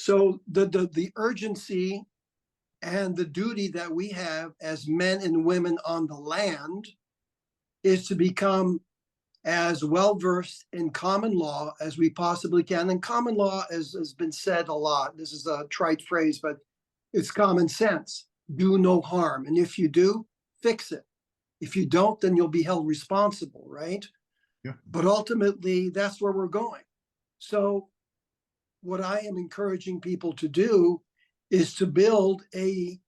So the urgency and the duty that we have as men and women on the land is to become as well-versed in common law as we possibly can. And common law has been said a lot. This is a trite phrase, but it's common sense. Do no harm. And if you do, fix it. If you don't, then you'll be held responsible, right? Yeah. But ultimately, that's where we're going. So what I am encouraging people to do is to build a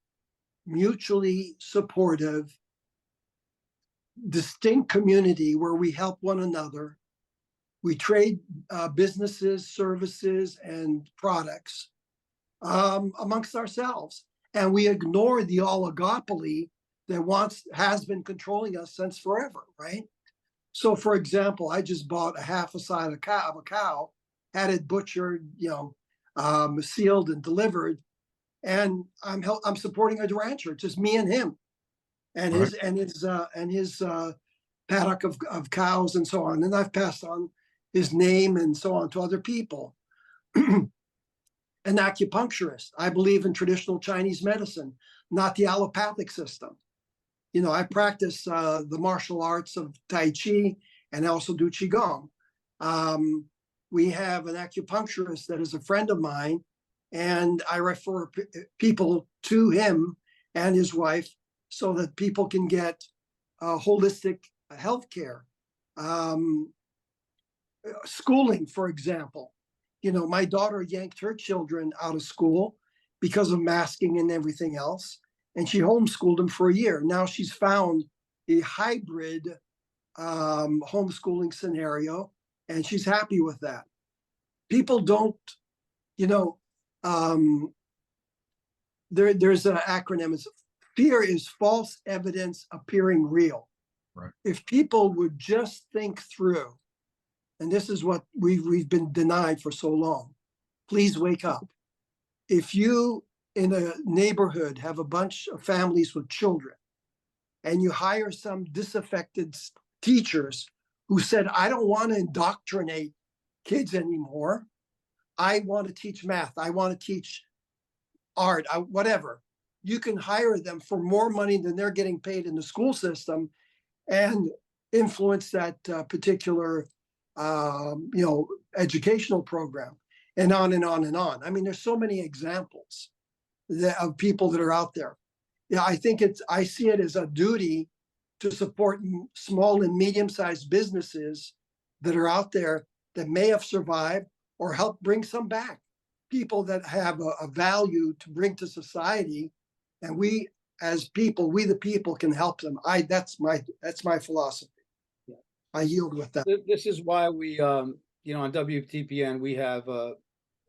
mutually supportive, distinct community where we help one another. We trade businesses, services, and products amongst ourselves. And we ignore the oligopoly that has been controlling us since forever, right? So, for example, I just bought a half a side of a cow, had it butchered, sealed and delivered, and I'm supporting a rancher. It's just me and him, and Right. his paddock of cows and so on. And I've passed on his name and so on to other people. An acupuncturist. I believe in traditional Chinese medicine, not the allopathic system. I practice the martial arts of Tai Chi, and I also do Qigong. We have an acupuncturist that is a friend of mine, and I refer people to him and his wife so that people can get holistic health care. Schooling, for example. My daughter yanked her children out of school because of masking and everything else, and she homeschooled them for a year. Now she's found a hybrid homeschooling scenario, and she's happy with that. People don't, there's an acronym. It's fear is false evidence appearing real. Right. If people would just think through, and this is what we've been denied for so long, please wake up. If you in a neighborhood have a bunch of families with children, and you hire some disaffected teachers who said, I don't want to indoctrinate kids anymore. I want to teach math. I want to teach art, whatever. You can hire them for more money than they're getting paid in the school system and influence that particular educational program, and on and on and on. I mean, there's so many examples of people that are out there. I see it as a duty to support small and medium-sized businesses that are out there that may have survived or help bring some back. People that have a value to bring to society, and we as people, we the people can help them. That's my philosophy. I yield with that. This is why we, on WTPN, we have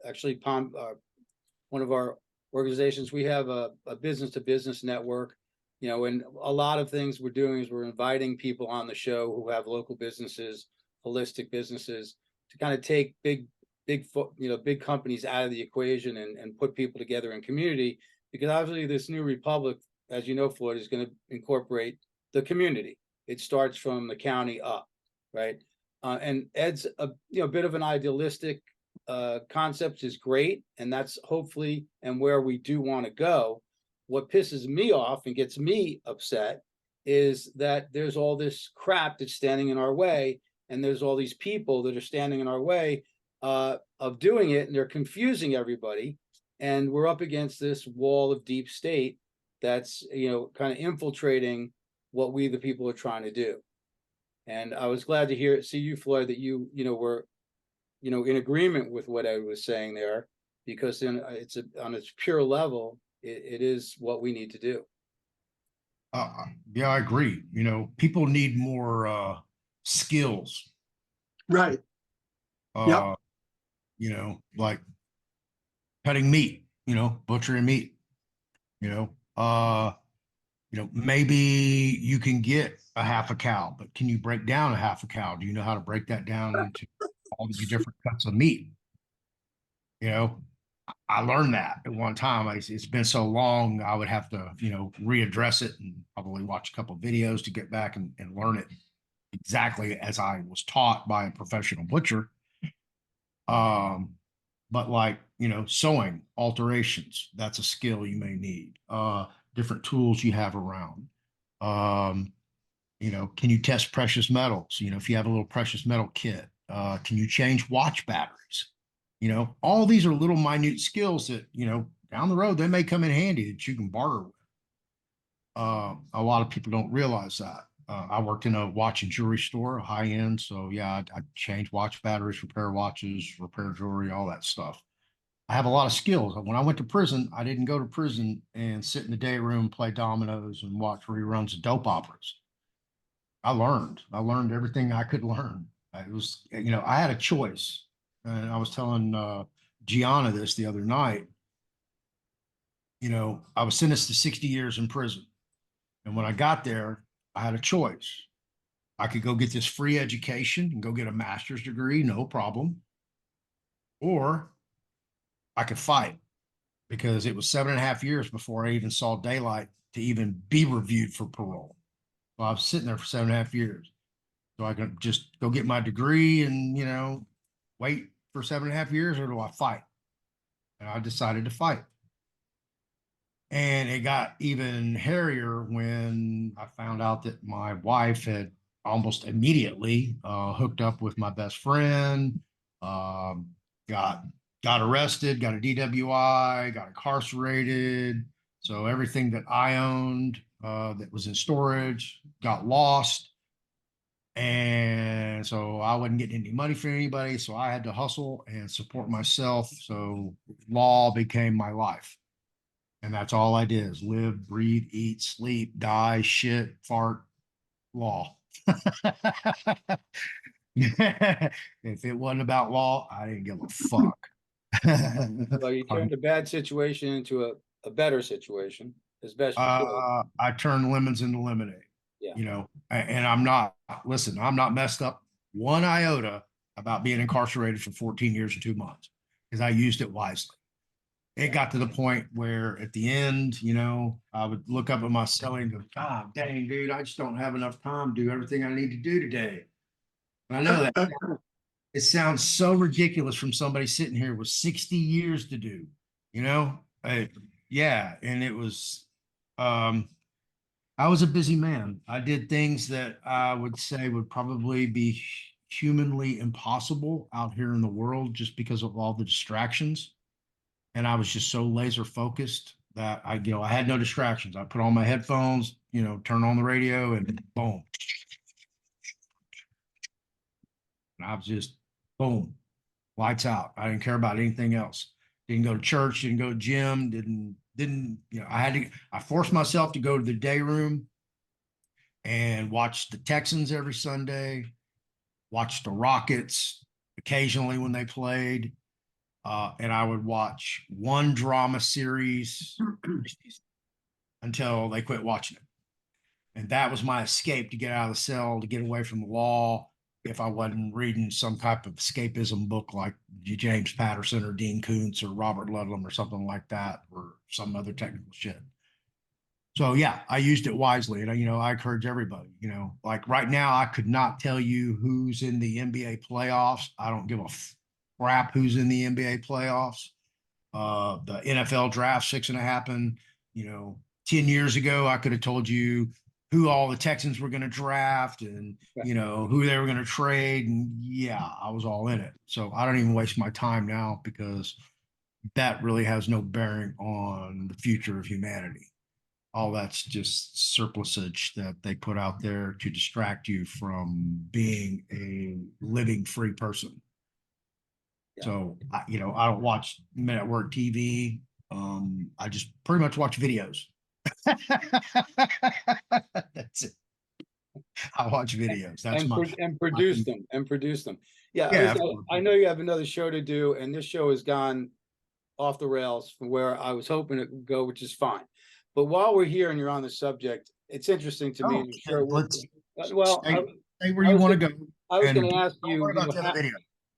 actually one of our organizations. We have a business-to-business network, and a lot of things we're doing is we're inviting people on the show who have local businesses, holistic businesses, to kind of take big companies out of the equation and put people together in community. Because obviously this new republic, as you know, Floyd, is going to incorporate the community. It starts from the county up. Right. And Ed's a bit of an idealistic concept is great. And that's hopefully and where we do want to go. What pisses me off and gets me upset is that there's all this crap that's standing in our way. And there's all these people that are standing in our way of doing it. And they're confusing everybody. And we're up against this wall of deep state that's, kind of infiltrating what we, the people, are trying to do. And I was glad to see you, Floyd, that you were, in agreement with what I was saying there, because then on its pure level, it is what we need to do. Yeah, I agree. People need more skills. Right. Yep. Like cutting meat, butchering meat, maybe you can get a half a cow, but can you break down a half a cow? Do you know how to break that down into all these different cuts of meat? I learned that at one time. It's been so long, I would have to, readdress it and probably watch a couple of videos to get back and learn it exactly as I was taught by a professional butcher. but like, sewing, alterations, that's a skill you may need. Different tools you have around. Um, can you test precious metals? If you have a little precious metal kit, can you change watch batteries? All these are little minute skills that, down the road, they may come in handy that you can barter with. A lot of people don't realize that. I worked in a watch and jewelry store, high end. So yeah, I change watch batteries, repair watches, repair jewelry, all that stuff. I have a lot of skills. When I went to prison, I didn't go to prison and sit in the day room, play dominoes, and watch reruns of dope operas. I learned. I learned everything I could learn. It was, I had a choice. And I was telling Gianna this the other night. I was sentenced to 60 years in prison. And when I got there, I had a choice. I could go get this free education and go get a master's degree, no problem. Or I could fight, because it was 7.5 years before I even saw daylight to even be reviewed for parole. Well, I was sitting there for 7.5 years. So I could just go get my degree and, wait for 7.5 years, or do I fight? And I decided to fight. And it got even hairier when I found out that my wife had almost immediately hooked up with my best friend, got arrested, got a DWI, got incarcerated. So everything that I owned that was in storage got lost. And so I wasn't getting any money from anybody. So I had to hustle and support myself. So law became my life. And that's all I did, is live, breathe, eat, sleep, die, shit, fart, law. If it wasn't about law, I didn't give a fuck. Well, you turned a bad situation into a better situation as best you could. I turned lemons into lemonade. Yeah. And I'm not, listen, I'm not messed up one iota about being incarcerated for 14 years and 2 months, because I used it wisely. It got to the point where at the end, I would look up at my cellie and go, God dang, dude, I just don't have enough time to do everything I need to do today. And I know that it sounds so ridiculous from somebody sitting here with 60 years to do, yeah. And it was, I was a busy man. I did things that I would say would probably be humanly impossible out here in the world, just because of all the distractions. And I was just so laser focused that I had no distractions. I put on my headphones, turn on the radio, and boom. And I was just boom, lights out. I didn't care about anything else. Didn't go to church, didn't go to gym, didn't, I forced myself to go to the day room and watch the Texans every Sunday, watch the Rockets occasionally when they played. And I would watch one drama series until they quit watching it. And that was my escape to get out of the cell, to get away from the law, if I wasn't reading some type of escapism book like James Patterson or Dean Koontz or Robert Ludlum or something like that, or some other technical shit. So yeah, I used it wisely. And I encourage everybody, like right now, I could not tell you who's in the NBA playoffs. I don't give a crap who's in the NBA playoffs. The NFL draft's fixing to happen. 10 years ago, I could have told you who all the Texans were going to draft and, who they were going to trade. And yeah, I was all in it. So I don't even waste my time now, because that really has no bearing on the future of humanity. All that's just surplusage that they put out there to distract you from being a living free person. Yeah. So, I don't watch network TV. I just pretty much watch videos. That's it. I watch videos. That's and produce them. Yeah. Yeah, I know you have another show to do, and this show has gone off the rails from where I was hoping it would go, which is fine. But while we're here and you're on the subject, it's interesting to me. Sure. Let's stay where you want to go. I was going to ask you.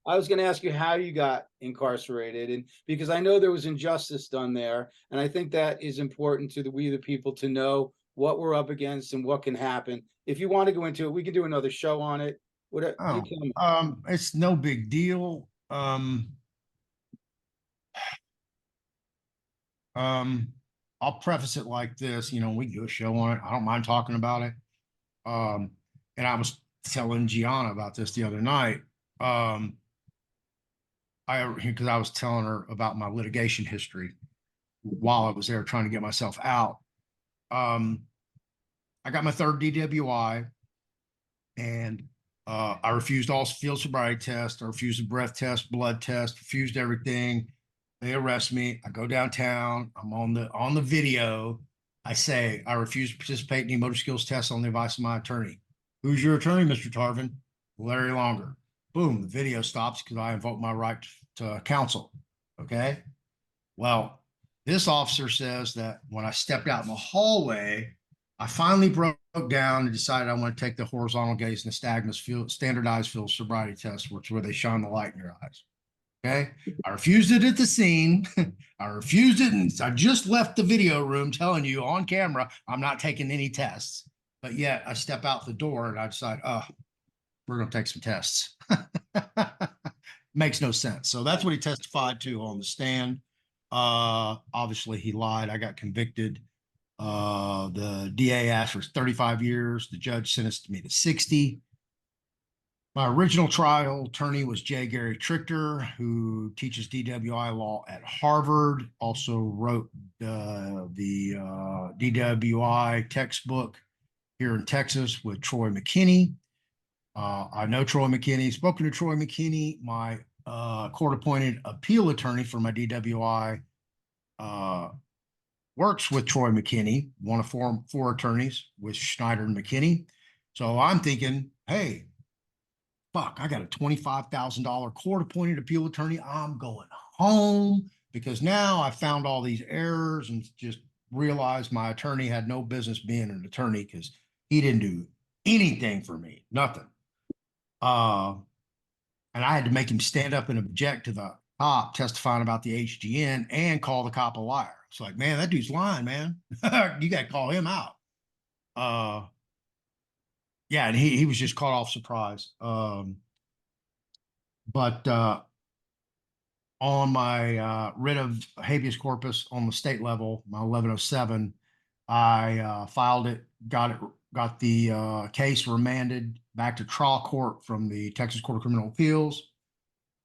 I was going to ask you how you got incarcerated, and because I know there was injustice done there, and I think that is important to we the people to know what we're up against and what can happen. If you want to go into it, we can do another show on it. Whatever. It's no big deal. I'll preface it like this, you know, we can do a show on it. I don't mind talking about it. And I was telling Gianna about this the other night. Because I was telling her about my litigation history while I was there trying to get myself out. I got my third DWI, and I refused all field sobriety tests. I refused the breath test, blood test, refused everything. They arrest me. I go downtown. I'm on the video. I say, I refuse to participate in any motor skills tests on the advice of my attorney. Who's your attorney, Mr. Tarvin? Larry Longer. Boom, the video stops because I invoke my right to counsel. Okay. Well, this officer says that when I stepped out in the hallway, I finally broke down and decided I want to take the horizontal gaze and the standardized field sobriety test, which is where they shine the light in your eyes. Okay. I refused it at the scene. I refused it. And I just left the video room telling you on camera, I'm not taking any tests. But yet I step out the door and I decide, oh, we're going to take some tests. Makes no sense. So that's what he testified to on the stand. Obviously he lied. I got convicted. The DA asked for 35 years. The judge sentenced me to 60. My original trial attorney was J. Gary Trichter, who teaches DWI law at Harvard, also wrote the DWI textbook here in Texas with Troy McKinney. I know Troy McKinney, spoken to Troy McKinney, my court-appointed appeal attorney for my DWI, works with Troy McKinney, one of four attorneys with Schneider and McKinney. So I'm thinking, hey, fuck, I got a $25,000 court-appointed appeal attorney. I'm going home because now I found all these errors and just realized my attorney had no business being an attorney because he didn't do anything for me, nothing. And I had to make him stand up and object to the cop testifying about the HGN and call the cop a liar. It's like, man, that dude's lying, man. You got to call him out. Yeah, and he was just caught off surprise. But on my writ of habeas corpus on the state level, my 1107, I filed it, got the case remanded back to trial court from the Texas Court of Criminal Appeals.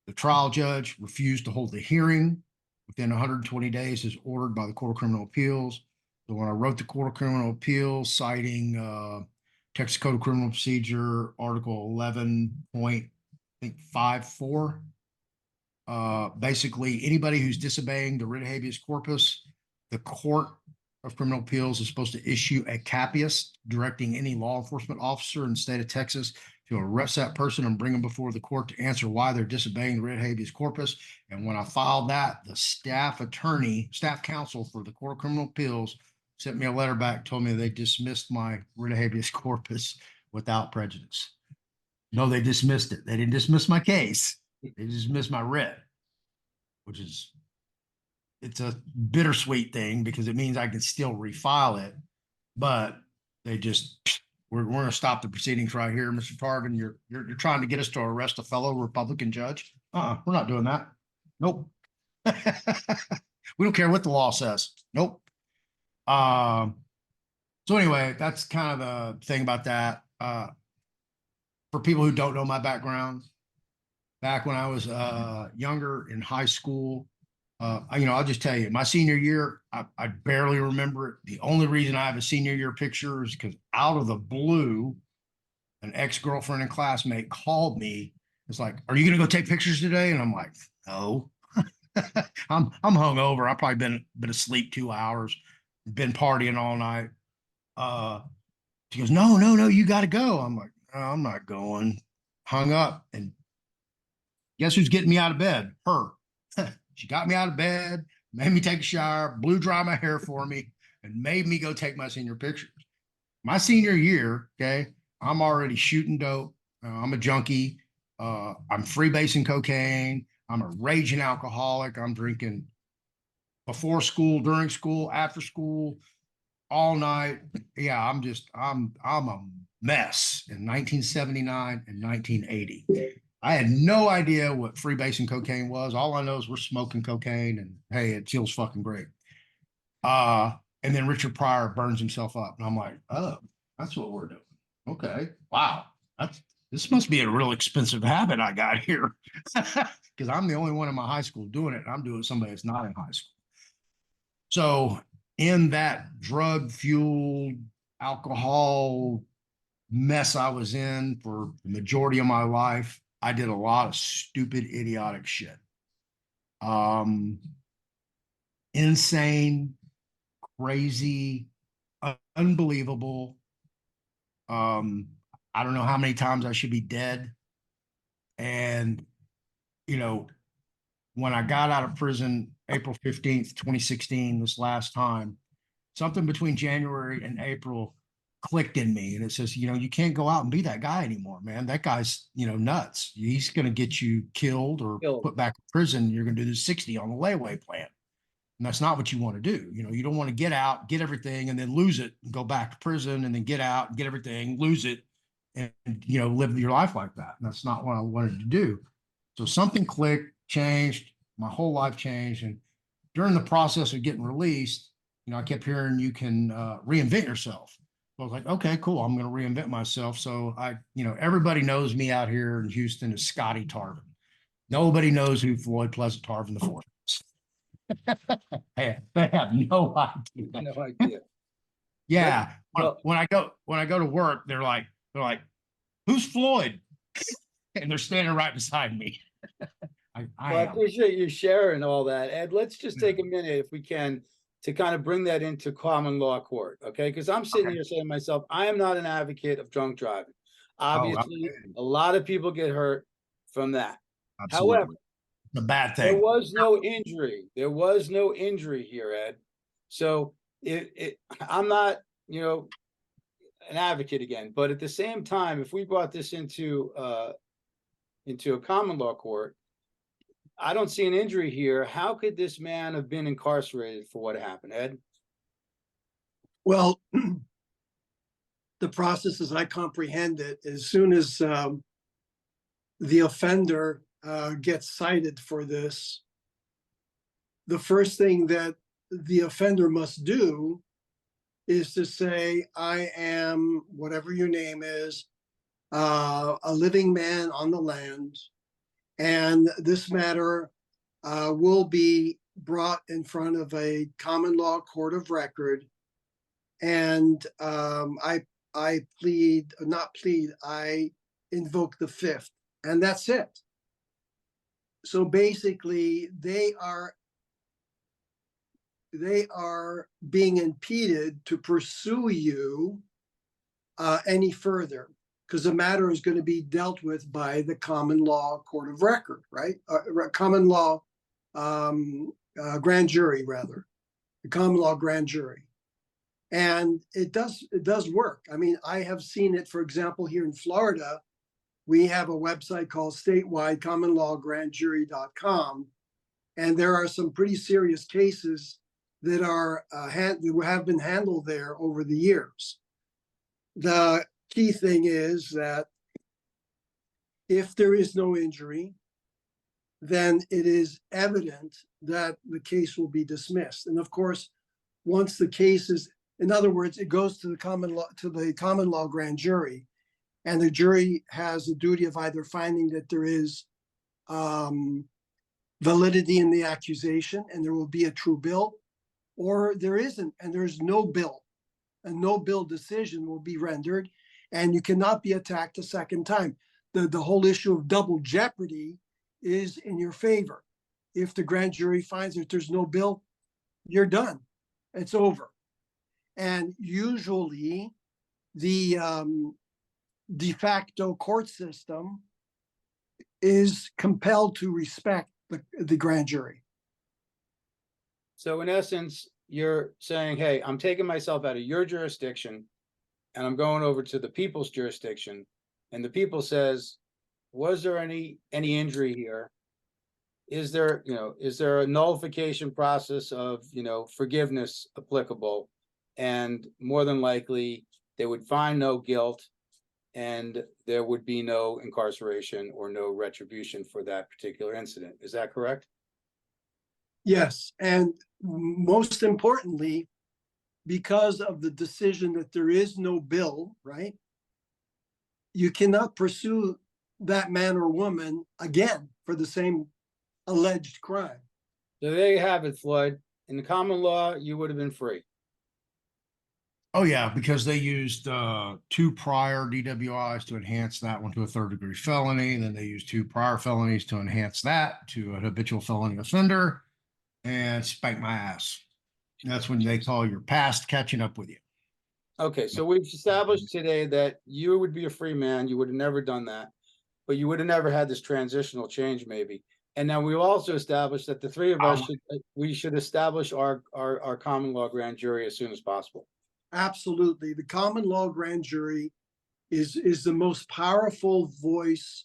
The trial judge refused to hold the hearing within 120 days as ordered by the Court of Criminal Appeals. So when I wrote the Court of Criminal Appeals citing Texas Code of Criminal Procedure, Article 11.54, basically anybody who's disobeying the writ of habeas corpus, the Court of Criminal Appeals is supposed to issue a capias directing any law enforcement officer in the state of Texas to arrest that person and bring them before the court to answer why they're disobeying the writ of habeas corpus. And when I filed that, the staff counsel for the Court of Criminal Appeals sent me a letter back, told me they dismissed my writ of habeas corpus without prejudice. No, they dismissed it. They didn't dismiss my case. They dismissed my writ, which is, it's a bittersweet thing because it means I can still refile it, but they just, we're going to stop the proceedings right here, Mr. Tarvin. You're trying to get us to arrest a fellow Republican judge. We're not doing that. Nope. We don't care what the law says. Nope. So anyway, that's kind of the thing about that. For people who don't know my background, back when I was younger in high school, I'll just tell you, my senior year, I barely remember it. The only reason I have a senior year picture is because out of the blue, an ex-girlfriend and classmate called me. It's like, are you going to go take pictures today? And I'm like, no. I'm hungover. I've probably been asleep 2 hours, been partying all night. She goes, no, you got to go. I'm like, no, I'm not going. Hung up, and guess who's getting me out of bed? Her. She got me out of bed, made me take a shower, blew dry my hair for me, and made me go take my senior pictures. My senior year, okay, I'm already shooting dope. I'm a junkie. I'm freebasing cocaine. I'm a raging alcoholic. I'm drinking before school, during school, after school, all night. Yeah, I'm a mess in 1979 and 1980. I had no idea what freebasing cocaine was. All I know is we're smoking cocaine and hey, it feels fucking great. And then Richard Pryor burns himself up. And I'm like, oh, that's what we're doing. Okay. Wow. This must be a real expensive habit I got here. Because I'm the only one in my high school doing it. And I'm doing it somebody that's not in high school. So in that drug-fueled alcohol mess I was in for the majority of my life, I did a lot of stupid, idiotic shit. Insane, crazy, unbelievable. I don't know how many times I should be dead. And, you know, when I got out of prison, April 15th, 2016, this last time, something between January and April clicked in me. And it says, you know, you can't go out and be that guy anymore, man. That guy's, you know, nuts. He's going to get you killed or put back in prison. You're going to do the 60 on the layaway plan. And that's not what you want to do. You know, you don't want to get out, get everything, and then lose it and go back to prison and then get out, get everything, lose it, and, you know, live your life like that. And that's not what I wanted to do. So something clicked, changed, my whole life changed. And during the process of getting released, you know, I kept hearing you can reinvent yourself. So I was like, okay, cool. I'm going to reinvent myself. So you know, everybody knows me out here in Houston as Scotty Tarvin. Nobody knows who Floyd Pleasant Tarvin IV is. They have no idea. No idea. Yeah. Well, when I go to work, they're like, who's Floyd? And they're standing right beside me. I appreciate you sharing all that. Ed, let's just take a minute, if we can, to kind of bring that into common law court, okay? Because I'm sitting here saying to myself, I am not an advocate of drunk driving. Obviously, a lot of people get hurt from that. Absolutely. However, the bad thing. there was no injury. There was no injury here, Ed. So I'm not, you know, an advocate again, but at the same time, if we brought this into a common law court, I don't see an injury here. How could this man have been incarcerated for what happened, Ed? Well, the process as I comprehend it, as soon as the offender gets cited for this, the first thing that the offender must do is to say, I am, whatever your name is, a living man on the land, and this matter will be brought in front of a common law court of record. And I invoke the fifth, and that's it. So basically, they are being impeded to pursue you any further, because the matter is going to be dealt with by the common law court of record, right? Common law grand jury, rather, the common law grand jury. And it does work. I mean, I have seen it, for example, here in Florida. We have a website called statewide-commonlawgrandjury.com, and there are some pretty serious cases that have been handled there over the years. The key thing is that if there is no injury, then it is evident that the case will be dismissed. And of course, once the case is, in other words, it goes to the common law grand jury, and the jury has the duty of either finding that there is validity in the accusation and there will be a true bill, or there isn't and there's no bill. A no bill decision will be rendered, and you cannot be attacked a second time. The whole issue of double jeopardy is in your favor. If the grand jury finds that there's no bill, you're done. It's over. And usually the de facto court system is compelled to respect the grand jury. So in essence, you're saying, hey, I'm taking myself out of your jurisdiction and I'm going over to the people's jurisdiction. And the people says, was there any injury here? Is there a nullification process of, forgiveness applicable? And more than likely they would find no guilt and there would be no incarceration or no retribution for that particular incident. Is that correct? Yes, and most importantly, because of the decision that there is no bill, right? You cannot pursue that man or woman again for the same alleged crime. So there you have it, Floyd. In the common law, you would have been free. Oh yeah, because they used two prior DWIs to enhance that one to a third-degree felony. Then they used two prior felonies to enhance that to a habitual felony offender, and spank my ass. That's when they call your past catching up with you. Okay, so we've established today that you would be a free man. You would have never done that, but you would have never had this transitional change, maybe. And now we've also established that the three of us should establish our common law grand jury as soon as possible. Absolutely. The common law grand jury is the most powerful voice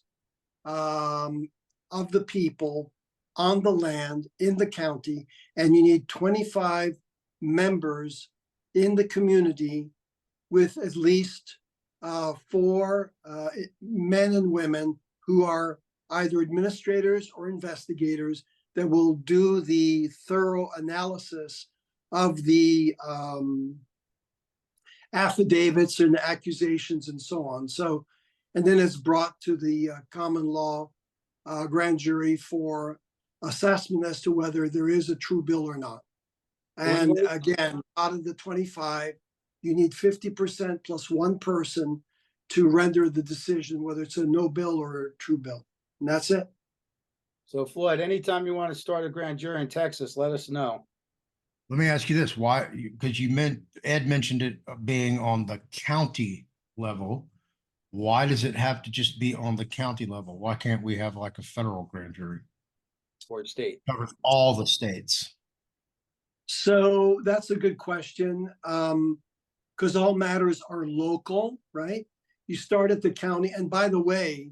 of the people on the land in the county, and you need 25 members in the community with at least 4 men and women who are either administrators or investigators that will do the thorough analysis of the affidavits and accusations and so on. So, and then it's brought to the common law grand jury for assessment as to whether there is a true bill or not. And again, out of the 25, you need 50% plus one person to render the decision whether it's a no bill or a true bill. And that's it. So Floyd, anytime you want to start a grand jury in Texas, let us know. Let me ask you this: why? Because Ed mentioned it being on the county level. Why does it have to just be on the county level? Why can't we have like a federal grand jury? Or state. Covers all the states. So that's a good question. Because all matters are local, right? You start at the county. And by the way,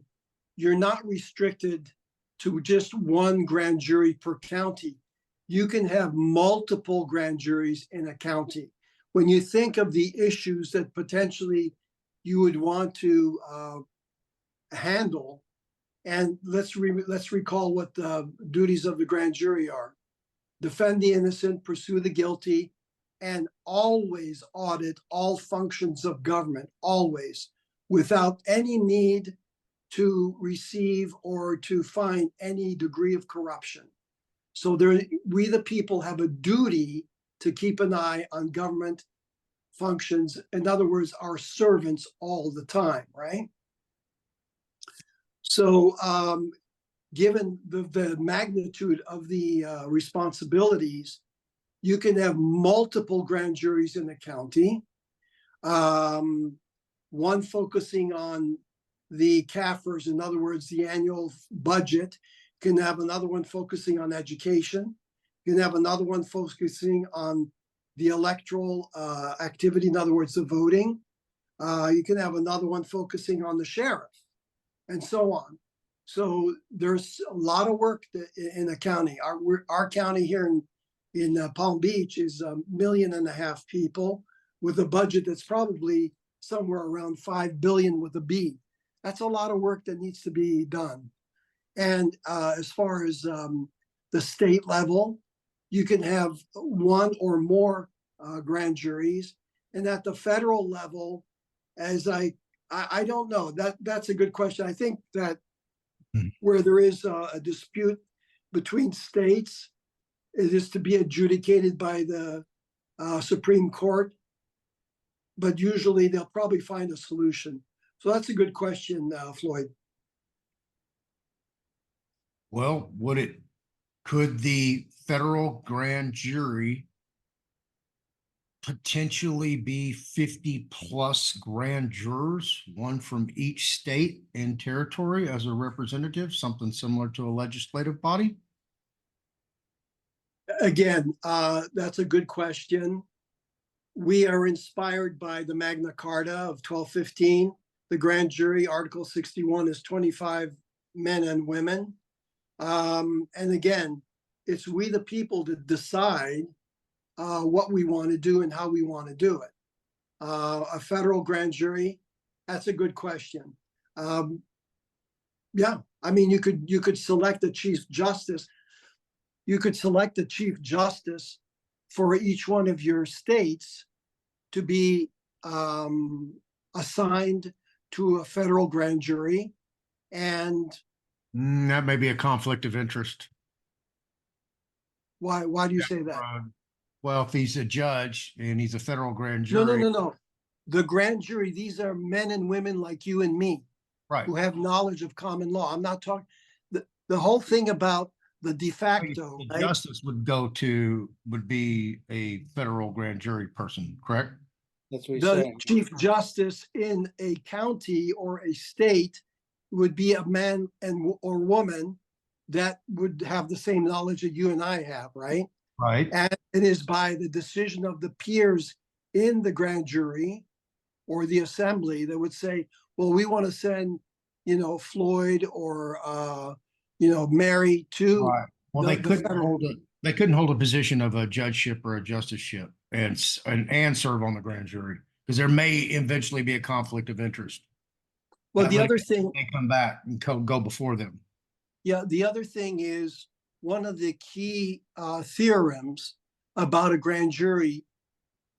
you're not restricted to just one grand jury per county. You can have multiple grand juries in a county. When you think of the issues that potentially you would want to handle, and let's recall what the duties of the grand jury are: defend the innocent, pursue the guilty, and always audit all functions of government, always, without any need to receive or to find any degree of corruption. So we the people have a duty to keep an eye on government functions. In other words, our servants all the time, right? So given the magnitude of the responsibilities, you can have multiple grand juries in the county, one focusing on the CAFRs, in other words, the annual budget. You can have another one focusing on education. You can have another one focusing on the electoral activity, in other words, the voting. You can have another one focusing on the sheriff, and so on. So there's a lot of work in a county. Our county here in Palm Beach is 1.5 million people with a budget that's probably somewhere around 5 billion with a B. That's a lot of work that needs to be done. And as far as the state level, you can have one or more grand juries. And at the federal level, as I don't know, that's a good question. I think that where there is a dispute between states, it is to be adjudicated by the Supreme Court, but usually they'll probably find a solution. So that's a good question, Floyd. Well, could the federal grand jury potentially be 50 plus grand jurors, one from each state and territory as a representative, something similar to a legislative body? Again, that's a good question. We are inspired by the Magna Carta of 1215. The grand jury, Article 61, is 25 men and women. And again, it's we the people to decide what we want to do and how we want to do it. A federal grand jury, that's a good question. Yeah, I mean, you could select a chief justice. you could select a chief justice for each one of your states to be assigned to a federal grand jury. And That may be a conflict of interest. why do you say that? Well, if he's a judge and he's a federal grand No, jury. no. The grand jury, these are men and women like you and me Right. who have knowledge of common law. I'm not talking, the whole thing about the de facto, The right? justice would be a federal grand jury person, correct? That's what he's The saying. chief justice in a county or a state would be a man or woman that would have the same knowledge that you and I have, right? Right. And it is by the decision of the peers in the grand jury or the assembly that would say, well, we want to send, Floyd or, Mary to. Right. Well, the- they the couldn't federal- hold it. They couldn't hold a position of a judgeship or a justiceship and serve on the grand jury because there may eventually be a conflict of interest. Well, That the way other thing, they come back and go before them. yeah, the other thing is one of the key theorems about a grand jury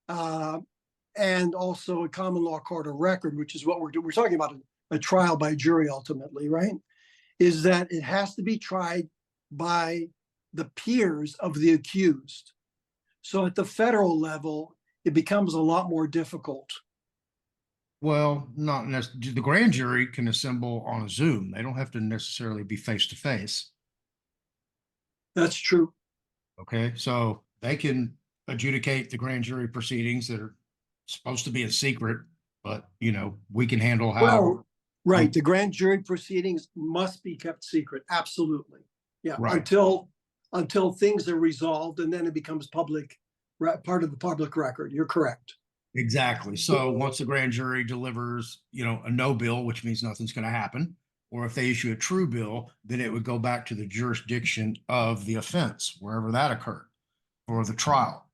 and also a common law court of record, which is what we're doing. We're talking about a trial by jury ultimately, right? Is that it has to be tried by the peers of the accused. So at the federal level, it becomes a lot more difficult. Well, not necessarily. The grand jury can assemble on a Zoom. They don't have to necessarily be face to face. That's true. Okay, so they can adjudicate the grand jury proceedings that are supposed to be a secret, but we can handle how. Well, right. The grand jury proceedings must be kept secret. Absolutely. Yeah. Right. Until things are resolved and then it becomes public, part of the public record. You're correct. Exactly. So once the grand jury delivers, a no bill, which means nothing's going to happen, or if they issue a true bill, then it would go back to the jurisdiction of the offense, wherever that occurred, or the trial.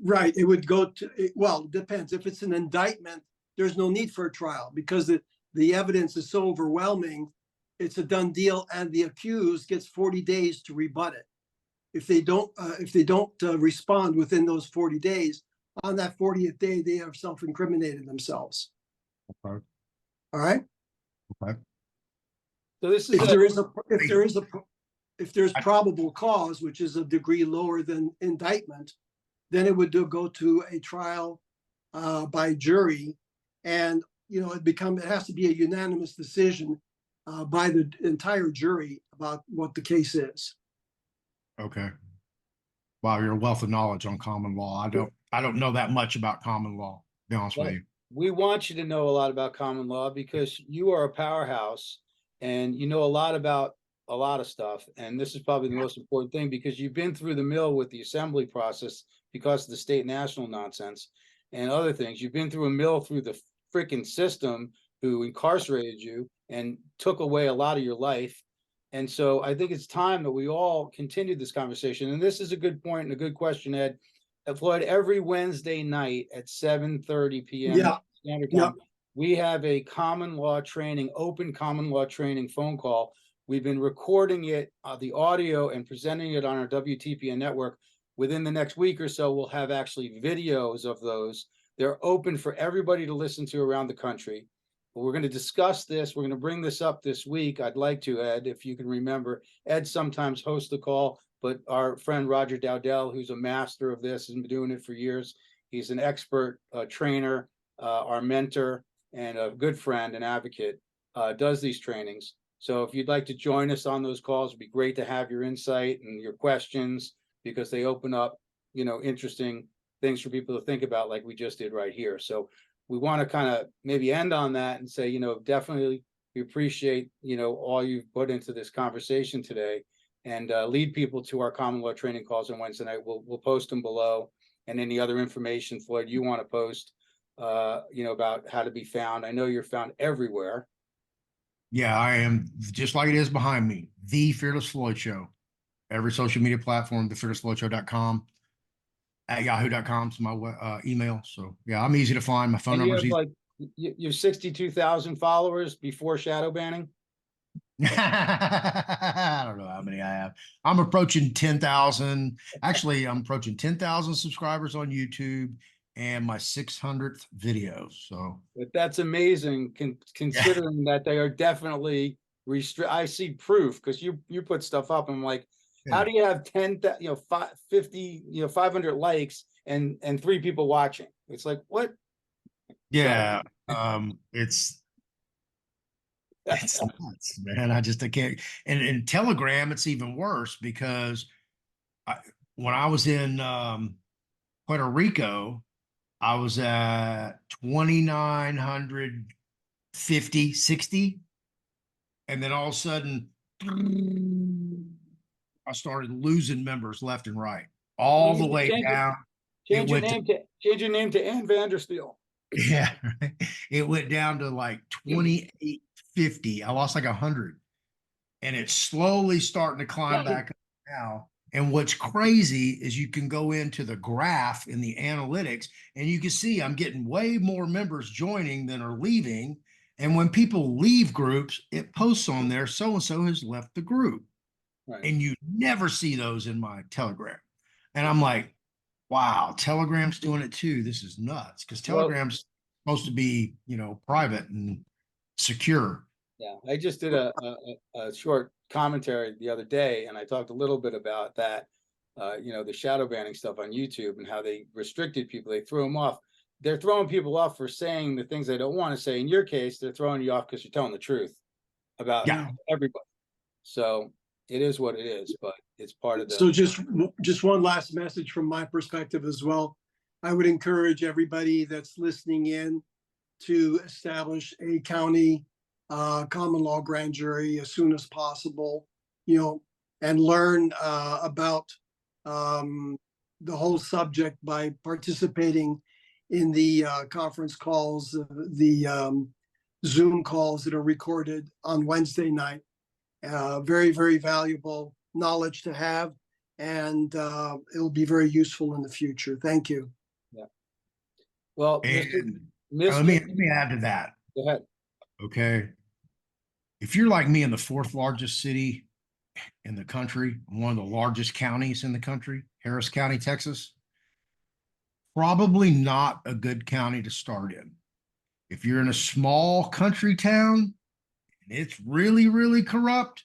Right. It would go to, well, it depends. If it's an indictment, there's no need for a trial because the evidence is so overwhelming. It's a done deal, and the accused gets 40 days to rebut it. If they don't respond within those 40 days, on that 40th day, they have self-incriminated themselves. Okay. All right. Okay. So this is if there's probable cause, which is a degree lower than indictment, then it would go to a trial by jury, and it has to be a unanimous decision by the entire jury about what the case is. Okay. Wow, you're a wealth of knowledge on common law. I don't know that much about common law, to be honest with you. We want you to know a lot about common law because you are a powerhouse and you know a lot about a lot of stuff. And this is probably the most important thing because you've been through the mill with the assembly process because of the state national nonsense and other things. You've been through a mill through the freaking system who incarcerated you and took away a lot of your life. And so I think it's time that we all continue this conversation. And this is a good point and a good question, Ed. Floyd, every Wednesday night at 7:30 p.m. Yeah. Standard Time, we have a common law training, open common law training phone call. We've been recording it, the audio, and presenting it on our WTPN network. Within the next week or so, we'll have actually videos of those. They're open for everybody to listen to around the country. But we're going to discuss this. We're going to bring this up this week. I'd like to, Ed, if you can remember. Ed sometimes hosts the call, but our friend Roger Dowdell, who's a master of this, has been doing it for years. He's an expert trainer, our mentor, and a good friend and advocate, does these trainings. So if you'd like to join us on those calls, it'd be great to have your insight and your questions because they open up, interesting things for people to think about like we just did right here. So we want to kind of maybe end on that and say, definitely we appreciate, all you've put into this conversation today and lead people to our common law training calls on Wednesday night. We'll post them below and any other information, Floyd, you want to post, about how to be found. I know you're found everywhere. Yeah, I am just like it is behind me. The Fearless Floyd Show. Every social media platform, thefearlessfloydshow.com. At yahoo.com is my email. So yeah, I'm easy to find. My phone And number is you easy. have you're 62,000 followers before shadow banning. I don't know how many I have. I'm approaching 10,000. Actually, I'm approaching 10,000 subscribers on YouTube and my 600th video. So, But that's amazing, yeah. considering that they are definitely restrict. I see proof because you put stuff up. And I'm like, how Yeah. do you have 10, 50, 500 likes and 3 people watching? It's like, what? So Yeah. It's nuts, man. I can't. And in Telegram, it's even worse because I, when I was in Puerto Rico, I was at 2,950, 60. And then all of a sudden, I started losing members left and right, you all the need to way down. It change your went to, name to change your name to Ann Vandersteel. yeah, right. It went down to like 2,850. I lost like 100. And it's slowly starting to climb back up now. And what's crazy is you can go into the graph in the analytics and you can see I'm getting way more members joining than are leaving. And when people leave groups, it posts on there, so and so has left the group. Right. And you never see those in my Telegram. And I'm like, wow, Telegram's doing it too. This is nuts because Well, Telegram's supposed to be, private and secure. yeah, I just did a short commentary the other day, and I talked a little bit about that, the shadow banning stuff on YouTube and how they restricted people. They threw them off. They're throwing people off for saying the things they don't want to say. In your case, they're throwing you off because you're telling the truth about Yeah. Yeah. everybody. So it is what it is, but it's part of the. So just one last message from my perspective as well. I would encourage everybody that's listening in to establish a county common law grand jury as soon as possible, and learn about the whole subject by participating in the conference calls, the Zoom calls that are recorded on Wednesday night. Very, very valuable knowledge to have, and it'll be very useful in the future. Thank you. Yeah. Well, And Mr. let me add to that. Go ahead. Okay. If you're like me in the fourth largest city in the country, one of the largest counties in the country, Harris County, Texas, probably not a good county to start in. If you're in a small country town and it's really, really corrupt,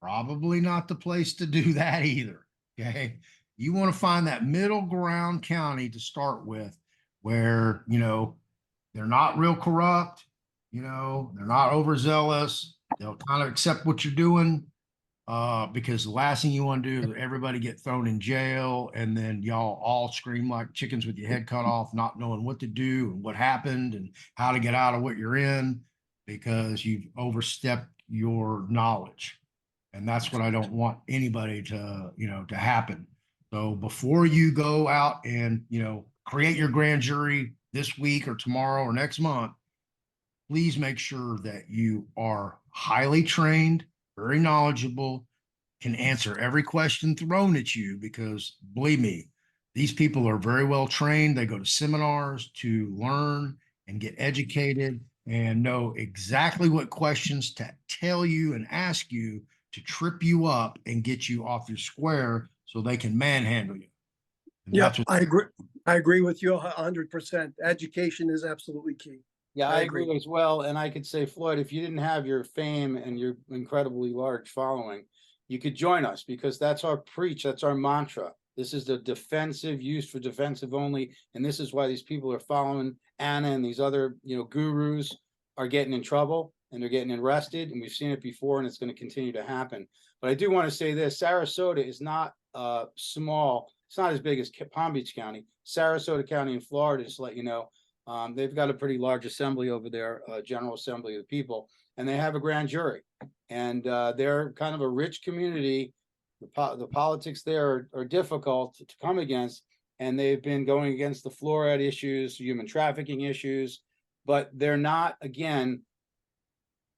probably not the place to do that either. Okay. You want to find that middle ground county to start with where, they're not real corrupt, they're not overzealous. They'll kind of accept what you're doing. Because the last thing you want to do is everybody get thrown in jail and then y'all all scream like chickens with your head cut off, not knowing what to do and what happened and how to get out of what you're in because you've overstepped your knowledge. And that's what I don't want anybody to happen. So before you go out and, create your grand jury this week or tomorrow or next month, please make sure that you are highly trained, very knowledgeable, can answer every question thrown at you because believe me, these people are very well trained. They go to seminars to learn and get educated and know exactly what questions to tell you and ask you to trip you up and get you off your square so they can manhandle you. And Yeah, that's what I agree. I agree with you 100%. Education is absolutely key. Yeah, I I agree. agree as well. And I could say, Floyd, if you didn't have your fame and your incredibly large following, you could join us because that's our preach. That's our mantra. This is the defensive use for defensive only. And this is why these people are following Anna and these other, gurus are getting in trouble and they're getting arrested. And we've seen it before and it's going to continue to happen. But I do want to say this, Sarasota is not small. It's not as big as Palm Beach County. Sarasota County in Florida, just to let you know, they've got a pretty large assembly over there, General Assembly of the People, and they have a grand jury. And they're kind of a rich community. The politics there are difficult to come against, and they've been going against the fluoride issues, human trafficking issues, but they're not, again,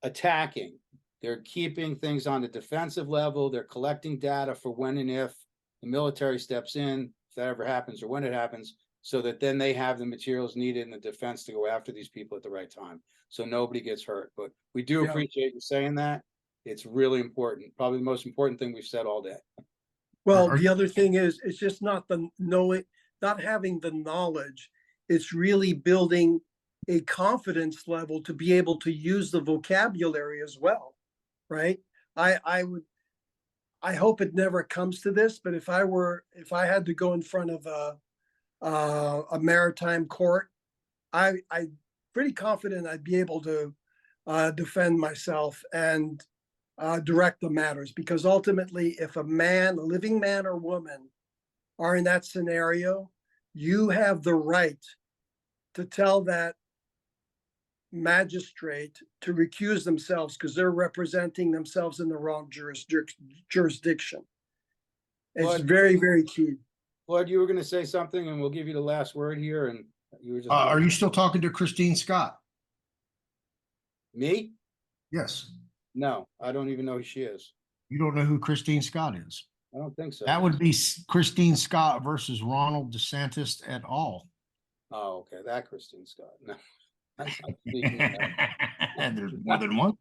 attacking. They're keeping things on the defensive level. They're collecting data for when and if the military steps in, if that ever happens or when it happens, so that then they have the materials needed in the defense to go after these people at the right time. So nobody gets hurt. But we do Yeah. appreciate you saying that. It's really important. Probably the most important thing we've said all day. Well, Are the other thing is, it's just not the knowing, not having the knowledge. It's really building a confidence level to be able to use the vocabulary as well, right? I hope it never comes to this, but if I had to go in front of a maritime court, I'm pretty confident I'd be able to defend myself and direct the matters, because ultimately, if a living man or woman, are in that scenario, you have the right to tell that magistrate to recuse themselves because they're representing themselves in the wrong jurisdiction. It's Floyd, very, very key. Floyd, you were going to say something, and we'll give you the last word here. And you were just are you still talking to Christine Scott? me? Yes. No, I don't even know who she is. You don't know who Christine Scott is? I don't think so. That would be Christine Scott versus Ronald DeSantis et al. Oh, okay. That Christine Scott. No, I'm not speaking to her. There's more than one.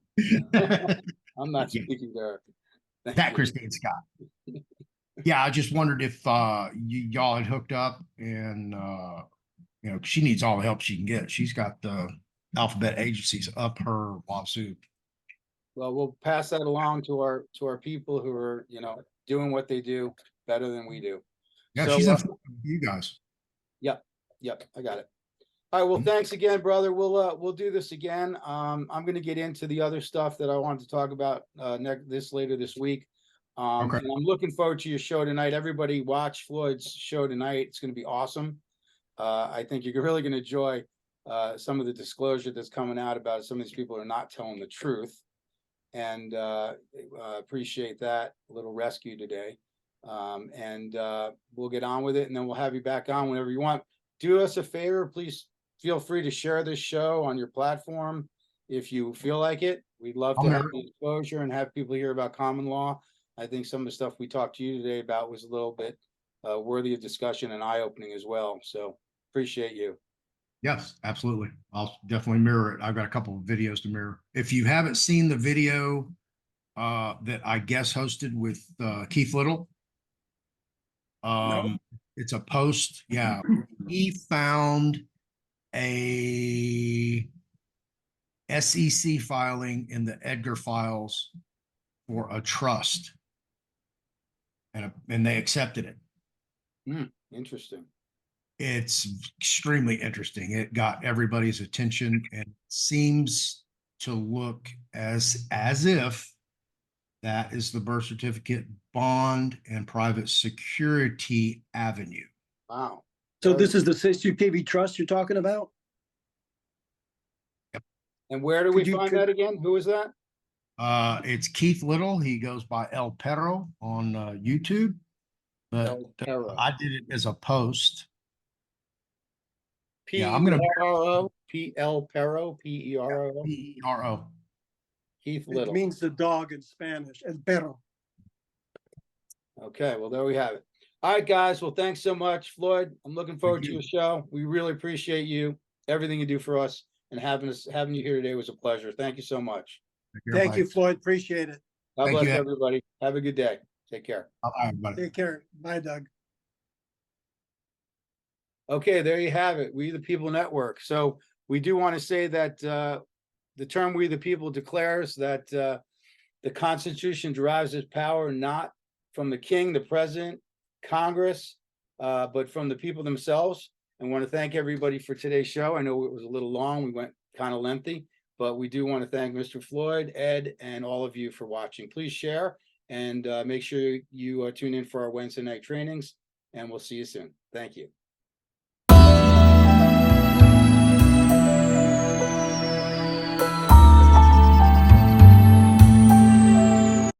I'm not speaking to her. Thank That you. Christine Scott. Yeah, I just wondered if y'all had hooked up, and you know, she needs all the help she can get. She's got the alphabet agencies up her wazoo. Well, we'll pass that along to our people who are, you know, doing what they do better than we do. Yeah, So, she's in you guys. Yep, I got it. All right, well, thanks again, brother. We'll do this again. I'm going to get into the other stuff that I wanted to talk about later this week. Okay. And I'm looking forward to your show tonight. Everybody watch Floyd's show tonight. It's going to be awesome. I think you're really going to enjoy some of the disclosure that's coming out about some of these people are not telling the truth. And appreciate that little rescue today. And we'll get on with it, and then we'll have you back on whenever you want. Do us a favor, please feel free to share this show on your platform if you feel like it. We'd love to have the exposure and have people hear about common law. I think some of the stuff we talked to you today about was a little bit worthy of discussion and eye-opening as well. So appreciate you. Yes, absolutely. I'll definitely mirror it. I've got a couple of videos to mirror. If you haven't seen the video that I guest hosted with Keith Little, it's a post. Yeah, he found a SEC filing in the Edgar files for a trust, and they accepted it. Interesting. It's extremely interesting. It got everybody's attention and seems to look as if that is the birth certificate, bond, and private security avenue. Wow. So this is the CCTV trust you're talking about? Yep. And where do we find that again? Who is that? It's Keith Little. He goes by El Perro on YouTube. But I did it as a post. P-E-R-O, P-L Perro, P-E-R-O. P-E-R-O. Keith Little. It means the dog in Spanish, el perro. Okay, well, there we have it. All right, guys. Well, thanks so much, Floyd. I'm looking forward to your show. We really appreciate you, everything you do for us, and having you here today was a pleasure. Thank you so much. Thank you, Floyd. Appreciate it. God bless everybody. Have a good day. Take care. Bye, everybody. Take care. Bye, Doug. Okay, there you have it. We the People Network. So we do want to say that the term "We the People" declares that the Constitution derives its power not from the King, the President, Congress, but from the people themselves. I want to thank everybody for today's show. I know it was a little long. We went kind of lengthy, but we do want to thank Mr. Floyd, Ed, and all of you for watching. Please share and make sure you tune in for our Wednesday night trainings, and we'll see you soon. Thank you.